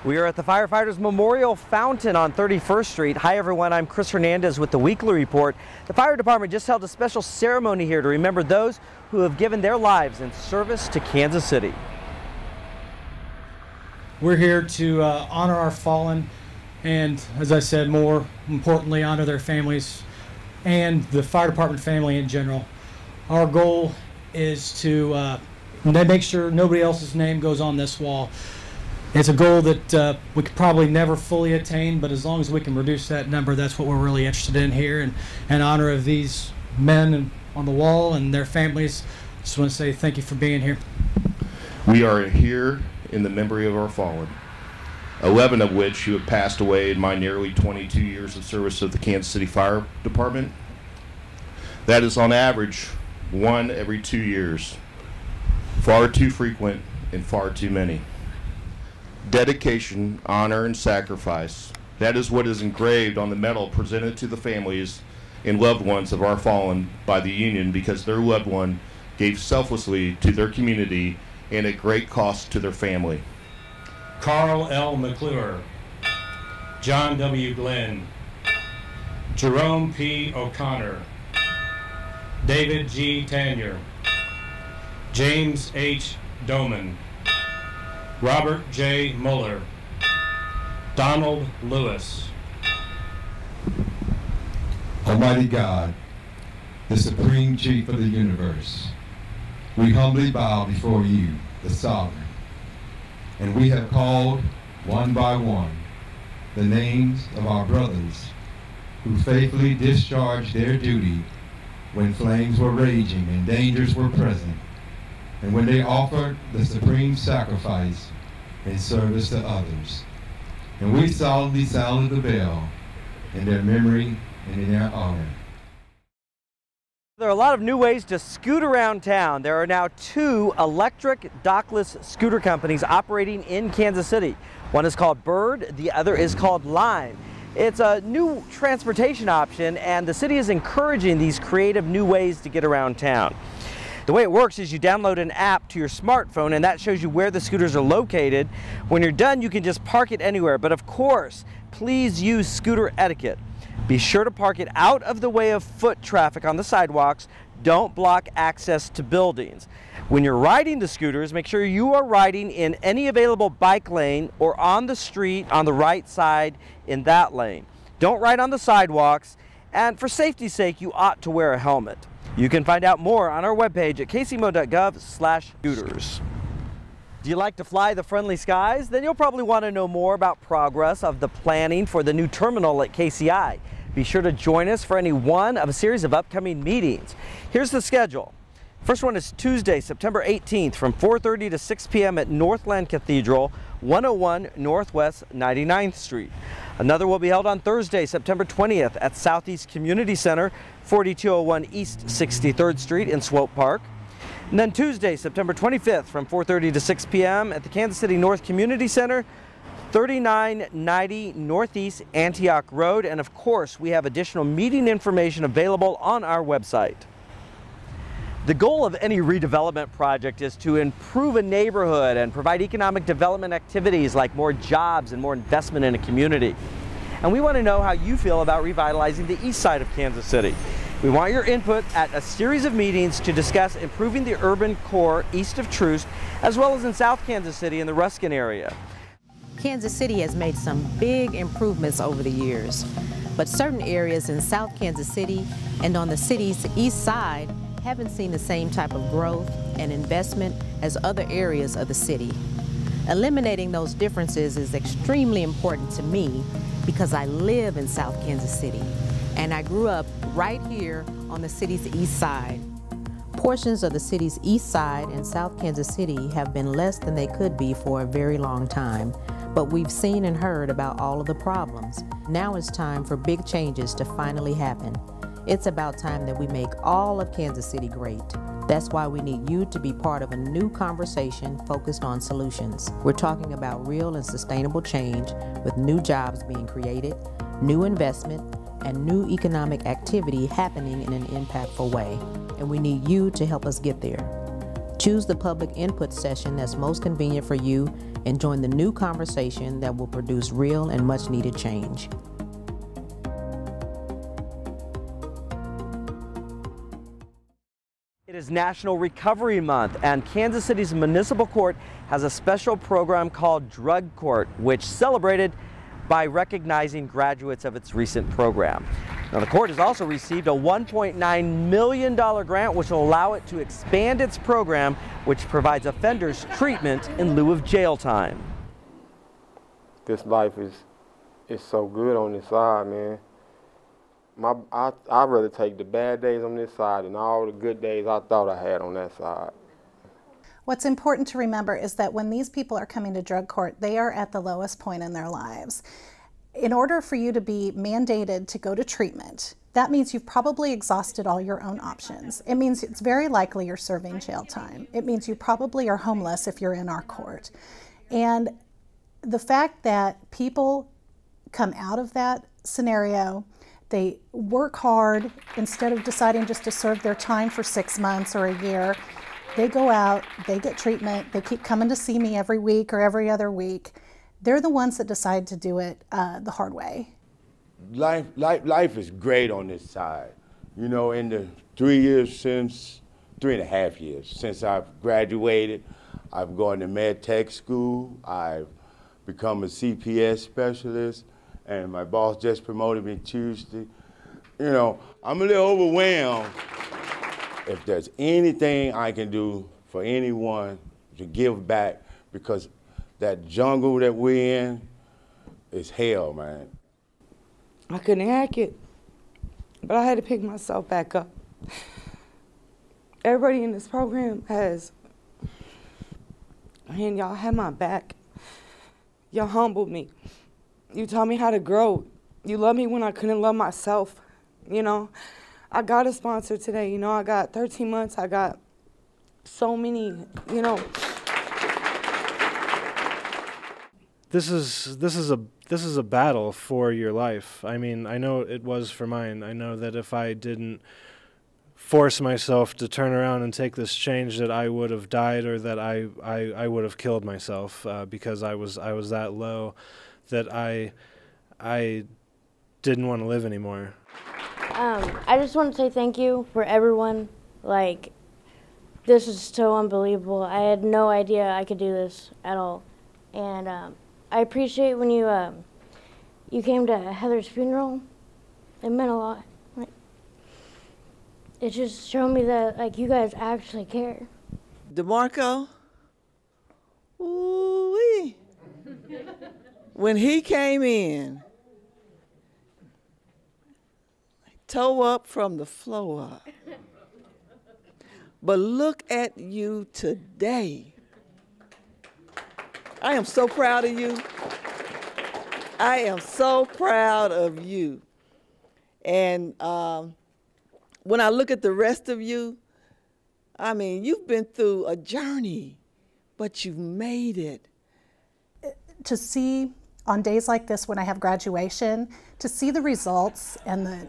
We are at the Firefighters Memorial Fountain on 31st Street. Hi everyone, I'm Chris Hernandez with the Weekly Report. The fire department just held a special ceremony here to remember those who have given their lives in service to Kansas City. We're here to honor our fallen and, as I said, more importantly, honor their families and the fire department family in general. Our goal is to make sure nobody else's name goes on this wall. It's a goal that we could probably never fully attain, but as long as we can reduce that number, that's what we're really interested in here. And in honor of these men on the wall and their families, I just want to say thank you for being here. We are here in the memory of our fallen, 11 of which who have passed away in my nearly 22 years of service with the Kansas City Fire Department. That is on average 1 every 2 years. Far too frequent and far too many. Dedication, honor, and sacrifice. That is what is engraved on the medal presented to the families and loved ones of our fallen by the Union, because their loved one gave selflessly to their community and at great cost to their family. Carl L. McClure, John W. Glenn, Jerome P. O'Connor, David G. Tanier, James H. Doman, Robert J. Muller, Donald Lewis. Almighty God, the Supreme Chief of the universe, we humbly bow before you, the Sovereign, and we have called one by one the names of our brothers who faithfully discharged their duty when flames were raging and dangers were present, and when they offered the supreme sacrifice in service to others. And we solemnly sounded the bell in their memory and in their honor. There are a lot of new ways to scoot around town. There are now 2 electric dockless scooter companies operating in Kansas City. One is called Bird, the other is called Lime. It's a new transportation option, and the city is encouraging these creative new ways to get around town. The way it works is you download an app to your smartphone, and that shows you where the scooters are located. When you're done, you can just park it anywhere. But of course, please use scooter etiquette. Be sure to park it out of the way of foot traffic on the sidewalks. Don't block access to buildings. When you're riding the scooters, make sure you are riding in any available bike lane or on the street on the right side in that lane. Don't ride on the sidewalks, and for safety's sake, you ought to wear a helmet. You can find out more on our webpage at kcmo.gov/scooters. Do you like to fly the friendly skies? Then you'll probably want to know more about progress of the planning for the new terminal at KCI. Be sure to join us for any one of a series of upcoming meetings. Here's the schedule. First one is Tuesday, September 18th from 4:30 to 6 p.m. at Northland Cathedral, 101 Northwest 99th Street. Another will be held on Thursday, September 20th at Southeast Community Center, 4201 East 63rd Street in Swope Park. And then Tuesday, September 25th from 4:30 to 6 p.m. at the Kansas City North Community Center, 3990 Northeast Antioch Road. And of course, we have additional meeting information available on our website. The goal of any redevelopment project is to improve a neighborhood and provide economic development activities like more jobs and more investment in a community. And we want to know how you feel about revitalizing the east side of Kansas City. We want your input at a series of meetings to discuss improving the urban core east of Troost, as well as in South Kansas City and the Ruskin area. Kansas City has made some big improvements over the years, but certain areas in South Kansas City and on the city's east side haven't seen the same type of growth and investment as other areas of the city. Eliminating those differences is extremely important to me because I live in South Kansas City and I grew up right here on the city's east side. Portions of the city's east side and South Kansas City have been less than they could be for a very long time, but we've seen and heard about all of the problems. Now it's time for big changes to finally happen. It's about time that we make all of Kansas City great. That's why we need you to be part of a new conversation focused on solutions. We're talking about real and sustainable change with new jobs being created, new investment, and new economic activity happening in an impactful way. And we need you to help us get there. Choose the public input session that's most convenient for you and join the new conversation that will produce real and much needed change. It is National Recovery Month, and Kansas City's Municipal Court has a special program called Drug Court, which celebrated by recognizing graduates of its recent program. Now, the court has also received a $1.9 million grant, which will allow it to expand its program, which provides offenders treatment in lieu of jail time. This life is so good on this side, man. I'd rather take the bad days on this side than all the good days I thought I had on that side. What's important to remember is that when these people are coming to drug court, they are at the lowest point in their lives. In order for you to be mandated to go to treatment, that means you've probably exhausted all your own options. It means it's very likely you're serving jail time. It means you probably are homeless if you're in our court. And the fact that people come out of that scenario, they work hard instead of deciding just to serve their time for 6 months or a year. They go out, they get treatment, they keep coming to see me every week or every other week. They're the ones that decide to do it the hard way. Life is great on this side. You know, in the 3.5 years since I've graduated, I've gone to med tech school, I've become a CPS specialist, and my boss just promoted me Tuesday. You know, I'm a little overwhelmed. If there's anything I can do for anyone to give back, because that jungle that we're in is hell, man. I couldn't hack it, but I had to pick myself back up. Everybody in this program has, and y'all had my back. Y'all humbled me. You taught me how to grow. You loved me when I couldn't love myself, you know. I got a sponsor today, you know. I got 13 months. I got so many, you know. This is a battle for your life. I mean, I know it was for mine. I know that if I didn't force myself to turn around and take this change, that I would have died, or that I would have killed myself because I was that low that I didn't want to live anymore. I just want to say thank you for everyone. Like, this is so unbelievable. I had no idea I could do this at all. And I appreciate when you came to Heather's funeral. It meant a lot. Like, it just showed me that, like, you guys actually care. DeMarco, ooh-wee. When he came in, toe up from the floor up. But look at you today. I am so proud of you. I am so proud of you. And when I look at the rest of you, I mean, you've been through a journey, but you've made it. To see on days like this when I have graduation, to see the results and the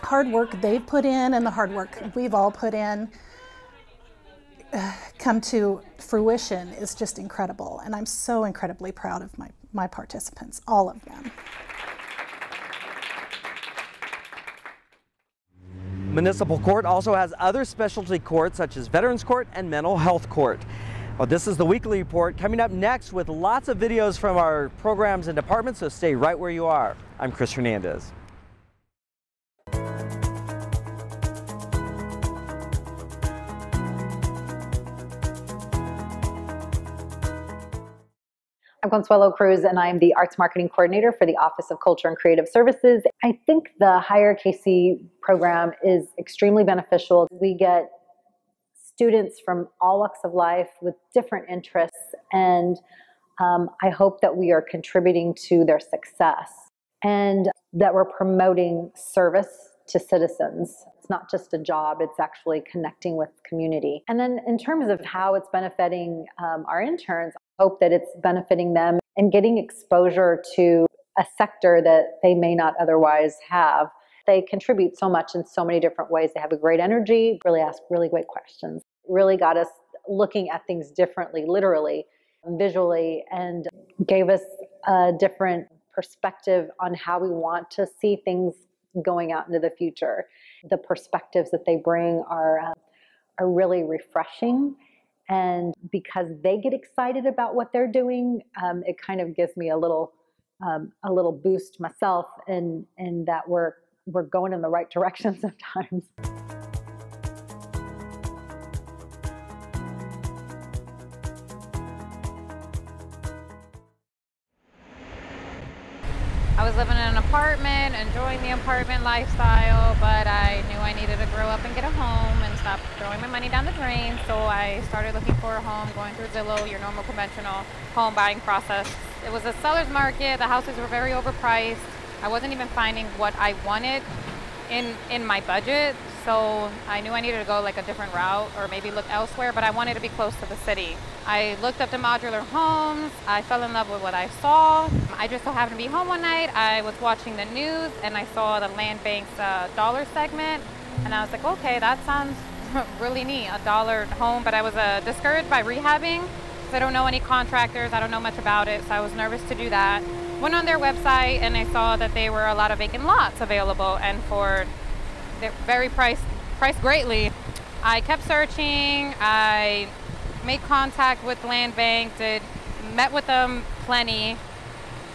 hard work they've put in and the hard work we've all put in come to fruition is just incredible. And I'm so incredibly proud of my participants, all of them. Municipal Court also has other specialty courts such as Veterans Court and Mental Health Court. Well, this is the Weekly Report, coming up next with lots of videos from our programs and departments, so stay right where you are. I'm Chris Hernandez. I'm Consuelo Cruz, and I'm the Arts Marketing Coordinator for the Office of Culture and Creative Services. I think the Hire KC program is extremely beneficial. We get students from all walks of life with different interests, and I hope that we are contributing to their success and that we're promoting service to citizens. It's not just a job, it's actually connecting with community. And then in terms of how it's benefiting our interns, I hope that it's benefiting them and getting exposure to a sector that they may not otherwise have. They contribute so much in so many different ways. They have a great energy, really ask really great questions. Really got us looking at things differently, literally, visually, and gave us a different perspective on how we want to see things going out into the future. The perspectives that they bring are really refreshing. And because they get excited about what they're doing, it kind of gives me a little boost myself in that we're going in the right direction sometimes. I was living in an apartment, enjoying the apartment lifestyle, but I knew I needed to grow up and get a home and stop throwing my money down the drain. So I started looking for a home, going through Zillow, your normal conventional home buying process. It was a seller's market. The houses were very overpriced. I wasn't even finding what I wanted in my budget. So I knew I needed to go like a different route or maybe look elsewhere, but I wanted to be close to the city. I looked up the modular homes. I fell in love with what I saw. I just so happened to be home one night. I was watching the news and I saw the land bank's dollar segment. And I was like, okay, that sounds really neat, a dollar home. But I was discouraged by rehabbing because I don't know any contractors. I don't know much about it. So I was nervous to do that. Went on their website and I saw that there were a lot of vacant lots available, and they're very priced greatly. I kept searching. I made contact with Land Bank, met with them plenty.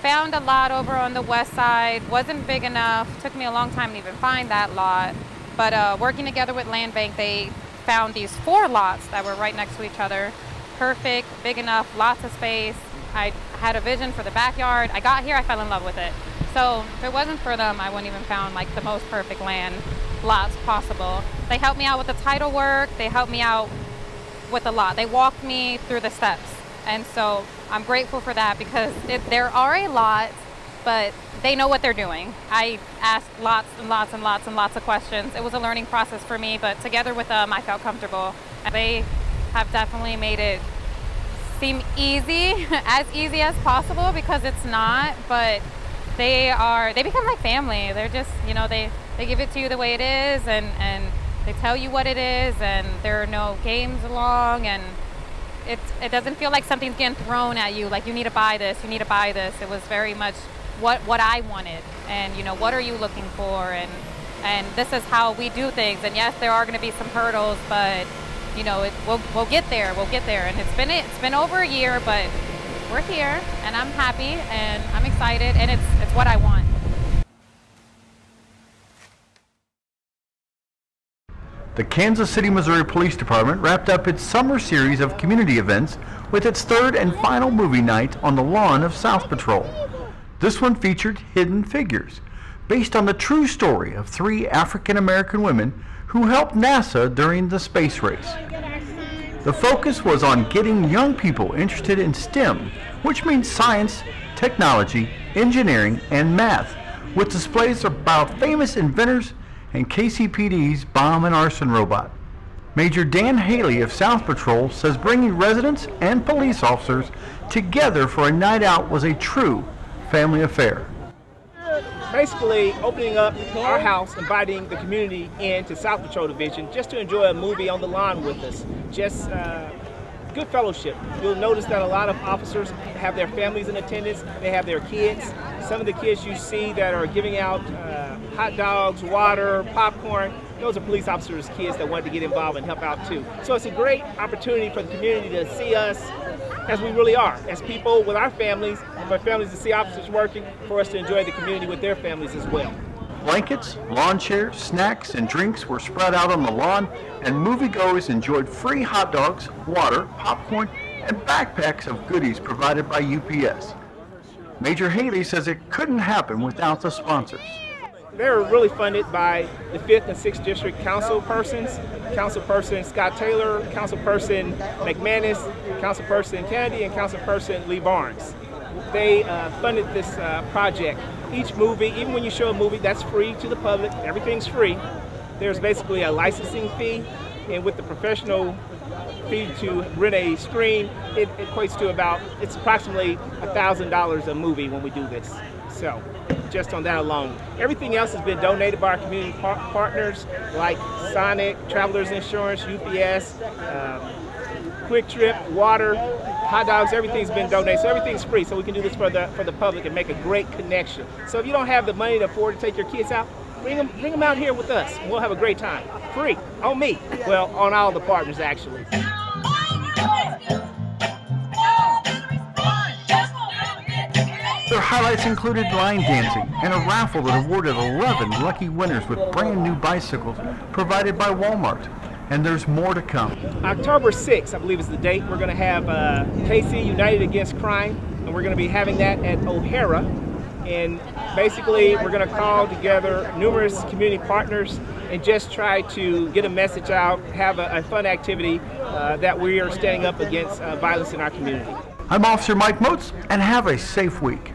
Found a lot over on the west side, wasn't big enough. Took me a long time to even find that lot. But working together with Land Bank, they found these 4 lots that were right next to each other. Perfect, big enough, lots of space. I had a vision for the backyard. I got here, I fell in love with it. So if it wasn't for them, I wouldn't even found like the most perfect land lots possible. They helped me out with the title work. They helped me out with a lot. They walked me through the steps. And so I'm grateful for that because there are a lot, but they know what they're doing. I asked lots and lots and lots and lots of questions. It was a learning process for me, but together with them, I felt comfortable. And they have definitely made it seem easy, as easy as possible, because it's not, but they become like family. They're just, they give it to you the way it is, and they tell you what it is, and there are no games along, and it doesn't feel like something's getting thrown at you, like you need to buy this, you need to buy this. It was very much what I wanted, and what are you looking for, and this is how we do things. And yes, there are going to be some hurdles, but we'll get there, and it's been over a year, but we're here, and I'm happy, and I'm excited, and it's what I want. The Kansas City, Missouri Police Department wrapped up its summer series of community events with its 3rd and final movie night on the lawn of South Patrol. This one featured Hidden Figures, based on the true story of 3 African-American women who helped NASA during the space race. The focus was on getting young people interested in STEM, which means science, technology, engineering, and math, with displays about famous inventors and KCPD's bomb and arson robot. Major Dan Haley of South Patrol says bringing residents and police officers together for a night out was a true family affair. Basically opening up our house, inviting the community into South Patrol Division just to enjoy a movie on the lawn with us. Just good fellowship. You'll notice that a lot of officers have their families in attendance. They have their kids. Some of the kids you see that are giving out hot dogs, water, popcorn, those are police officers' kids that wanted to get involved and help out too. So it's a great opportunity for the community to see us as we really are, as people with our families, for families to see officers working, for us to enjoy the community with their families as well. Blankets, lawn chairs, snacks, and drinks were spread out on the lawn, and moviegoers enjoyed free hot dogs, water, popcorn, and backpacks of goodies provided by UPS. Major Haley says it couldn't happen without the sponsors. They're really funded by the 5th and 6th District Councilpersons, Councilperson Scott Taylor, Councilperson McManus, Councilperson Kennedy, and Councilperson Lee Barnes. They funded this project. Each movie, even when you show a movie, that's free to the public, everything's free. There's basically a licensing fee, and with the professional fee to rent a screen, it equates to it's approximately $1,000 a movie when we do this. So, just on that alone. Everything else has been donated by our community partners like Sonic, Travelers Insurance, UPS, Quick Trip, water, hot dogs, everything's been donated, so everything's free, so we can do this for the public and make a great connection. So if you don't have the money to afford to take your kids out, bring them out here with us. We'll have a great time. Free, on me. Well, on all the partners, actually. Their highlights included line dancing and a raffle that awarded 11 lucky winners with brand new bicycles provided by Walmart. And there's more to come. October 6th, I believe is the date. We're going to have KC United Against Crime, and we're going to be having that at O'Hara. And basically, we're going to call together numerous community partners and just try to get a message out, have a fun activity that we are standing up against violence in our community. I'm Officer Mike Moats, and have a safe week.